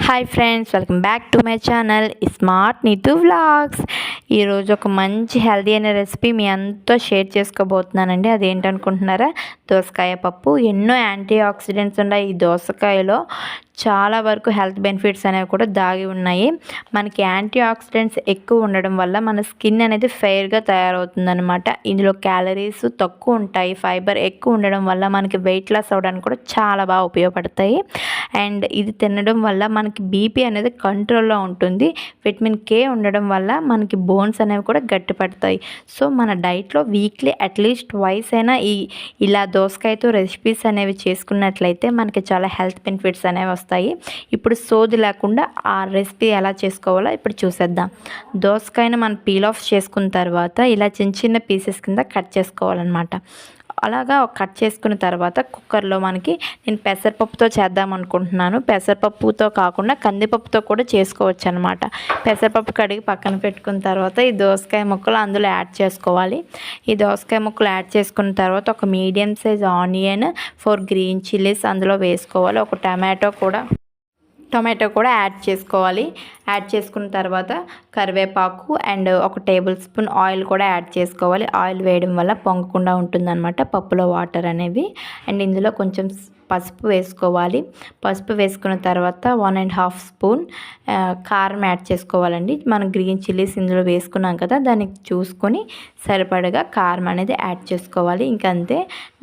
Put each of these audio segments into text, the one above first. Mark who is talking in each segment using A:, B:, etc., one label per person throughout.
A: Hi friends, welcome back to my channel Smart Neetu Vlogs. ఈరోజు ఒక మంచి హెల్తీ అయిన రెసిపీ మీ అంతా షేర్ చేసుకోబోతున్నానండి. అదేంటనుకుంటున్నారా? దోసకాయ పప్పు. ఎన్నో యాంటీ ఆక్సిడెంట్స్ ఉన్నాయి ఈ దోసకాయలో. చాలా వరకు హెల్త్ బెనిఫిట్స్ అనేవి కూడా దాగి ఉన్నాయి. మనకి యాంటీ ఆక్సిడెంట్స్ ఎక్కువ ఉండడం వల్ల మన స్కిన్ అనేది ఫెయిర్గా తయారవుతుందన్నమాట. ఇందులో క్యాలరీస్ తక్కువ ఉంటాయి, ఫైబర్ ఎక్కువ ఉండడం వల్ల మనకి వెయిట్ లాస్ అవ్వడానికి కూడా చాలా బాగా ఉపయోగపడతాయి. అండ్ ఇది తినడం వల్ల మనకి బీపీ అనేది కంట్రోల్లో ఉంటుంది. విటమిన్ కే ఉండడం వల్ల మనకి బోన్స్ అనేవి కూడా గట్టిపడతాయి. సో మన డైట్లో వీక్లీ అట్లీస్ట్ ట్వైస్ అయినా ఇలా దోసకాయతో రెసిపీస్ అనేవి చేసుకున్నట్లయితే మనకి చాలా హెల్త్ బెనిఫిట్స్ అనేవి వస్తాయి. ఇప్పుడు సోది లేకుండా ఆ రెసిపీ ఎలా చేసుకోవాలో ఇప్పుడు చూసేద్దాం. దోసకాయను మనం పీల్ ఆఫ్ చేసుకున్న తర్వాత ఇలా చిన్న చిన్న పీసెస్ కింద కట్ చేసుకోవాలన్నమాట. అలాగా కట్ చేసుకున్న తర్వాత కుక్కర్లో నేను పెసరపప్పుతో చేద్దాం అనుకుంటున్నాను. పెసరపప్పుతో కాకుండా కందిపప్పుతో కూడా చేసుకోవచ్చు అనమాట. పెసరపప్పు కడిగి పక్కన పెట్టుకున్న తర్వాత ఈ దోసకాయ ముక్కలు అందులో యాడ్ చేసుకోవాలి. ఈ దోసకాయ ముక్కలు యాడ్ చేసుకున్న తర్వాత ఒక medium size onion, 4 green chillies అందులో వేసుకోవాలి. ఒక టొమాటో కూడా యాడ్ చేసుకోవాలి. యాడ్ చేసుకున్న తర్వాత కరివేపాకు అండ్ ఒక టేబుల్ స్పూన్ ఆయిల్ కూడా యాడ్ చేసుకోవాలి. ఆయిల్ వేయడం వల్ల పొంగకుండా ఉంటుందన్నమాట పప్పులో వాటర్ అనేవి. అండ్ ఇందులో కొంచెం పసుపు వేసుకోవాలి. పసుపు వేసుకున్న తర్వాత 1.5 స్పూన్ కారం యాడ్ చేసుకోవాలండి. మనం గ్రీన్ చిల్లీస్ ఇందులో వేసుకున్నాం కదా, దానికి చూసుకొని సరిపడగా కారం అనేది యాడ్ చేసుకోవాలి. ఇంకంతే.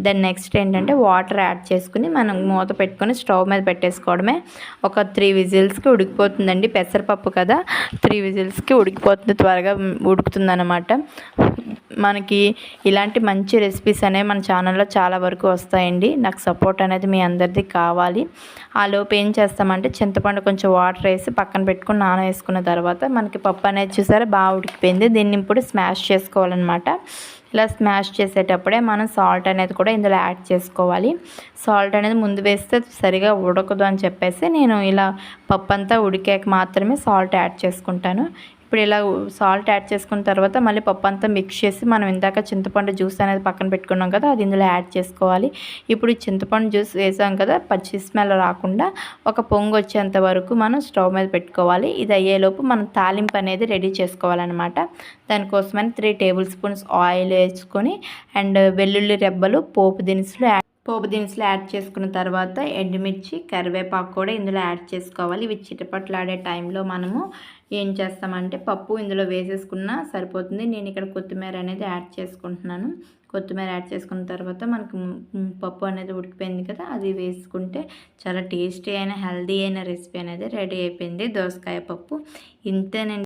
A: దాని నెక్స్ట్ ఏంటంటే వాటర్ యాడ్ చేసుకుని మనం మూత పెట్టుకొని స్టవ్ మీద పెట్టేసుకోవడమే. ఒక 3 విజిల్స్కి ఉడికిపోతుందండి. పెసరపప్పు కదా, 3 విజిల్స్కి ఉడికిపోతుంది, త్వరగా ఉడుకుతుంది అన్నమాట. మనకి ఇలాంటి మంచి రెసిపీస్ అనేవి మన ఛానల్లో చాలా వరకు వస్తాయండి. నాకు సపోర్ట్ అనేది మీ అందరిది కావాలి. ఆ లోపు ఏం చేస్తామంటే చింతపండు కొంచెం వాటర్ వేసి పక్కన పెట్టుకుని నానవేసుకున్న తర్వాత మనకి పప్పు అనేది చూసారా బాగా ఉడికిపోయింది. దీన్ని ఇప్పుడు స్మాష్ చేసుకోవాలన్నమాట. ఇలా స్మాష్ చేసేటప్పుడే మనం సాల్ట్ అనేది కూడా ఇందులో యాడ్ చేసుకోవాలి. సాల్ట్ అనేది ముందు వేస్తే సరిగా ఉడకదు అని చెప్పేసి నేను ఇలా పప్పు అంతా ఉడికాక మాత్రమే సాల్ట్ యాడ్ చేసుకుంటాను. ఇప్పుడు ఇలా సాల్ట్ యాడ్ చేసుకున్న తర్వాత మళ్ళీ పప్పు అంతా మిక్స్ చేసి మనం ఇందాక చింతపండు జ్యూస్ అనేది పక్కన పెట్టుకున్నాం కదా, అది ఇందులో యాడ్ చేసుకోవాలి. ఇప్పుడు చింతపండు జ్యూస్ వేసాం కదా, పచ్చి స్మెల్ రాకుండా ఒక పొంగు వచ్చేంత వరకు మనం స్టవ్ మీద పెట్టుకోవాలి. ఇది అయ్యేలోపు మనం తాలింపు అనేది రెడీ చేసుకోవాలన్నమాట. దానికోసమని 3 టేబుల్ స్పూన్స్ ఆయిల్ వేసుకొని అండ్ వెల్లుల్లి రెబ్బలు పోపు దినుసులు యాడ్ చేసుకున్న తర్వాత ఎండుమిర్చి, కరివేపాకు కూడా ఇందులో యాడ్ చేసుకోవాలి. ఇవి చిటపట్లాడే టైంలో మనము ఏం చేస్తామంటే పప్పు ఇందులో వేసేసుకున్నా సరిపోతుంది. నేను ఇక్కడ కొత్తిమీర అనేది యాడ్ చేసుకుంటున్నాను. కొత్తిమీర యాడ్ చేసుకున్న తర్వాత మనకు పప్పు అనేది ఉడికిపోయింది కదా, అది వేసుకుంటే చాలా టేస్టీ అయిన హెల్దీ అయిన రెసిపీ అనేది రెడీ అయిపోయింది. దోసకాయ పప్పు ఇంతేనండి.